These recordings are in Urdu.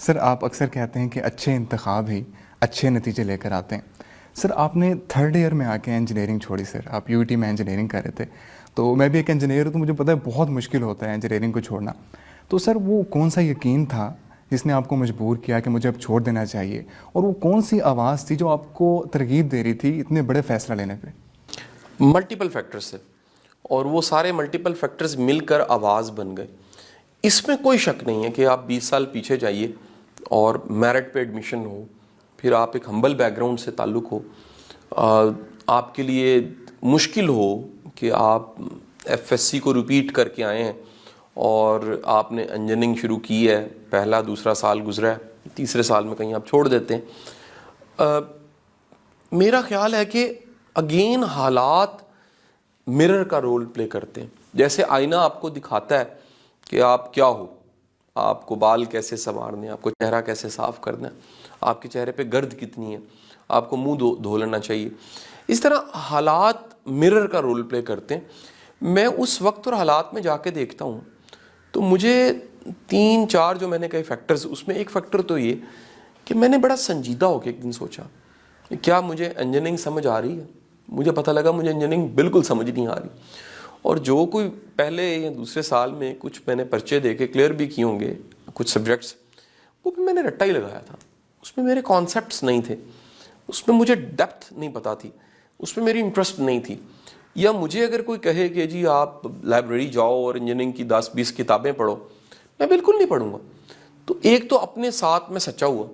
سر آپ اکثر کہتے ہیں کہ اچھے انتخاب ہی اچھے نتیجے لے کر آتے ہیں. سر آپ نے تھرڈ ایئر میں آ کے انجینئرنگ چھوڑی. سر آپ یو ٹی میں انجینئرنگ کر رہے تھے, تو میں بھی ایک انجینئر ہوں تو مجھے پتہ ہے بہت مشکل ہوتا ہے انجینئرنگ کو چھوڑنا. تو سر وہ کون سا یقین تھا جس نے آپ کو مجبور کیا کہ مجھے اب چھوڑ دینا چاہیے, اور وہ کون سی آواز تھی جو آپ کو ترغیب دے رہی تھی اتنے بڑے فیصلہ لینے پہ؟ ملٹیپل فیکٹرز سے, اور وہ سارے ملٹیپل فیکٹرز مل کر آواز بن گئے. اس میں کوئی شک نہیں ہے کہ آپ 20 سال پیچھے جائیے اور میرٹ پہ ایڈمیشن ہو, پھر آپ ایک ہمبل بیک گراؤنڈ سے تعلق ہو, آپ کے لیے مشکل ہو کہ آپ ایف ایس سی کو ریپیٹ کر کے آئے ہیں اور آپ نے انجینئرنگ شروع کی ہے, پہلا دوسرا سال گزرا ہے, تیسرے سال میں کہیں آپ چھوڑ دیتے ہیں. میرا خیال ہے کہ اگین حالات مرر کا رول پلے کرتے ہیں. جیسے آئینہ آپ کو دکھاتا ہے کہ آپ کیا ہو, آپ کو بال کیسے سنوارنے, آپ کو چہرہ کیسے صاف کرنا ہے, آپ کے چہرے پہ گرد کتنی ہے, آپ کو منہ دھو لینا چاہیے. اس طرح حالات مرر کا رول پلے کرتے ہیں. میں اس وقت اور حالات میں جا کے دیکھتا ہوں تو مجھے 3-4 جو میں نے کہے فیکٹرز, اس میں ایک فیکٹر تو یہ کہ میں نے بڑا سنجیدہ ہو کے ایک دن سوچا کہ کیا مجھے انجینئرنگ سمجھ آ رہی ہے. مجھے پتہ لگا مجھے انجینئرنگ بالکل سمجھ نہیں آ رہی, اور جو کوئی پہلے یا دوسرے سال میں کچھ میں نے پرچے دے کے کلیئر بھی کیے ہوں گے کچھ سبجیکٹس, وہ بھی میں نے رٹا ہی لگایا تھا. اس میں میرے کانسیپٹس نہیں تھے, اس میں مجھے ڈیپتھ نہیں پتہ تھی, اس میں میری انٹرسٹ نہیں تھی. یا مجھے اگر کوئی کہے کہ جی آپ لائبریری جاؤ اور انجینئرنگ کی 10-20 کتابیں پڑھو, میں بالکل نہیں پڑھوں گا. تو ایک تو اپنے ساتھ میں سچا ہوا,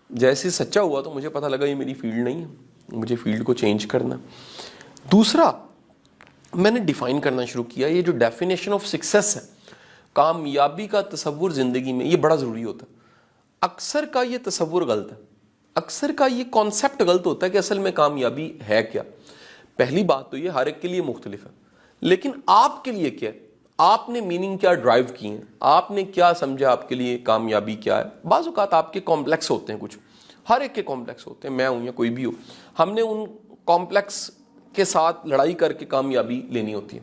جیسے سچا ہوا تو مجھے پتہ لگا یہ میری فیلڈ نہیں ہے, مجھے فیلڈ کو چینج کرنا. دوسرا, میں نے ڈیفائن کرنا شروع کیا. یہ جو ڈیفینیشن آف سکسیس ہے, کامیابی کا تصور زندگی میں, یہ بڑا ضروری ہوتا ہے. اکثر کا یہ تصور غلط ہے, اکثر کا یہ کانسیپٹ غلط ہوتا ہے کہ اصل میں کامیابی ہے کیا. پہلی بات تو یہ ہر ایک کے لیے مختلف ہے, لیکن آپ کے لیے کیا ہے, آپ نے میننگ کیا ڈرائیو کی ہیں, آپ نے کیا سمجھا آپ کے لیے کامیابی کیا ہے. بعض اوقات آپ کے کمپلیکس ہوتے ہیں, کچھ ہر ایک کے کمپلیکس ہوتے ہیں, میں ہوں یا کوئی بھی ہو, ہم نے ان کمپلیکس کے ساتھ لڑائی کر کے کامیابی لینی ہوتی ہے.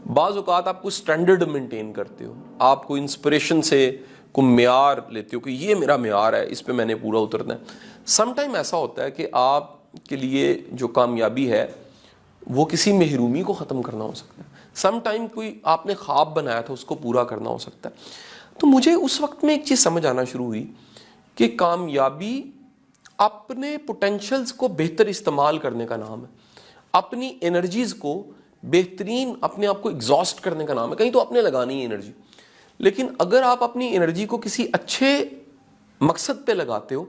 بعض اوقات آپ کو اسٹینڈرڈ مینٹین کرتے ہو, آپ کو انسپریشن سے کو معیار لیتے ہو کہ یہ میرا معیار ہے, اس پہ میں نے پورا اترنا ہے. سم ٹائم ایسا ہوتا ہے کہ آپ کے لیے جو کامیابی ہے وہ کسی محرومی کو ختم کرنا ہو سکتا ہے, سم ٹائم کوئی آپ نے خواب بنایا تھا اس کو پورا کرنا ہو سکتا ہے. تو مجھے اس وقت میں ایک چیز سمجھ آنا شروع ہوئی کہ کامیابی اپنے پوٹینشلز کو بہتر استعمال کرنے کا نام ہے, اپنی انرجیز کو بہترین اپنے آپ کو ایگزاسٹ کرنے کا نام ہے. کہیں تو اپنے لگانی ہے انرجی, لیکن اگر آپ اپنی انرجی کو کسی اچھے مقصد پہ لگاتے ہو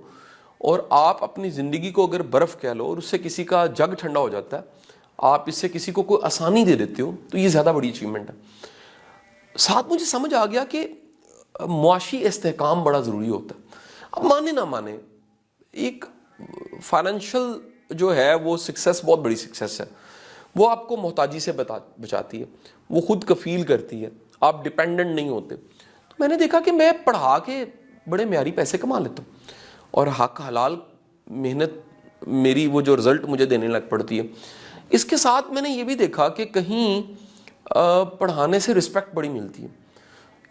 اور آپ اپنی زندگی کو اگر برف کہہ لو اور اس سے کسی کا جگ ٹھنڈا ہو جاتا ہے, آپ اس سے کسی کو کوئی آسانی دے دیتے ہو, تو یہ زیادہ بڑی اچیومنٹ ہے. ساتھ مجھے سمجھ آ گیا کہ معاشی استحکام بڑا ضروری ہوتا ہے. اب مانے نہ مانے, ایک فائنینشیل جو ہے وہ سکسیس بہت بڑی سکسیس ہے, وہ آپ کو محتاجی سے بچاتی ہے, وہ خود کفیل کرتی ہے, آپ ڈیپینڈنٹ نہیں ہوتے. تو میں نے دیکھا کہ میں پڑھا کے بڑے معیاری پیسے کما لیتا ہوں, اور حق حلال محنت میری وہ جو رزلٹ مجھے دینے لگ پڑتی ہے. اس کے ساتھ میں نے یہ بھی دیکھا کہ کہیں پڑھانے سے رسپیکٹ بڑی ملتی ہے,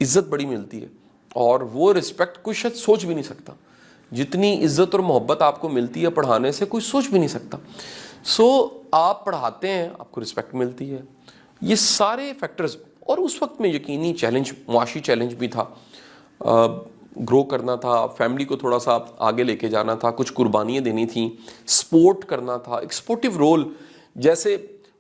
عزت بڑی ملتی ہے, اور وہ رسپیکٹ کوئی شاید سوچ بھی نہیں سکتا. جتنی عزت اور محبت آپ کو ملتی ہے پڑھانے سے کوئی سوچ بھی نہیں سکتا. سو آپ پڑھاتے ہیں, آپ کو رسپیکٹ ملتی ہے. یہ سارے فیکٹرز, اور اس وقت میں یقینی چیلنج, معاشی چیلنج بھی تھا, گرو کرنا تھا, فیملی کو تھوڑا سا آگے لے کے جانا تھا, کچھ قربانیاں دینی تھیں, سپورٹ کرنا تھا, ایک سپورٹیو رول. جیسے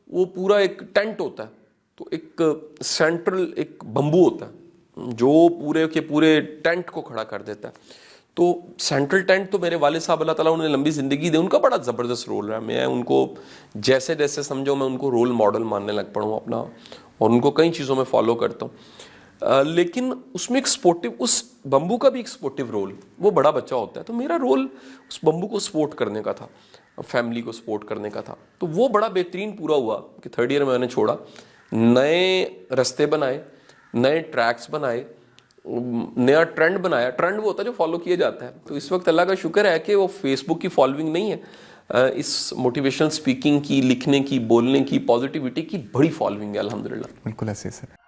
وہ پورا ایک ٹینٹ ہوتا ہے, تو ایک سینٹرل ایک بمبو ہوتا ہے جو پورے کے پورے ٹینٹ کو کھڑا کر دیتا ہے. تو سینٹرل ٹینٹ تو میرے والد صاحب اللہ تعالیٰ انہیں لمبی زندگی دے, ان کا بڑا زبردست رول رہا. میں ان کو جیسے جیسے سمجھو میں ان کو رول ماڈل ماننے لگ پڑا ہوں اپنا, اور ان کو کئی چیزوں میں فالو کرتا ہوں. لیکن اس میں ایک سپورٹیو, اس بمبو کا بھی ایک سپورٹیو رول, وہ بڑا بچہ ہوتا ہے. تو میرا رول اس بمبو کو سپورٹ کرنے کا تھا, فیملی کو سپورٹ کرنے کا تھا. تو وہ بڑا بہترین پورا ہوا کہ تھرڈ ایئر میں نے چھوڑا, نئے رستے بنائے, نئے ٹریکس بنائے, نیا ٹرینڈ بنایا. ٹرینڈ وہ ہوتا ہے جو فالو کیا جاتا ہے. تو اس وقت اللہ کا شکر ہے کہ وہ فیس بک کی فالوئنگ نہیں ہے, اس موٹیویشنل سپیکنگ کی, لکھنے کی, بولنے کی, پازیٹیوٹی کی بڑی فالوئنگ ہے الحمدللہ. بالکل ایسے سر.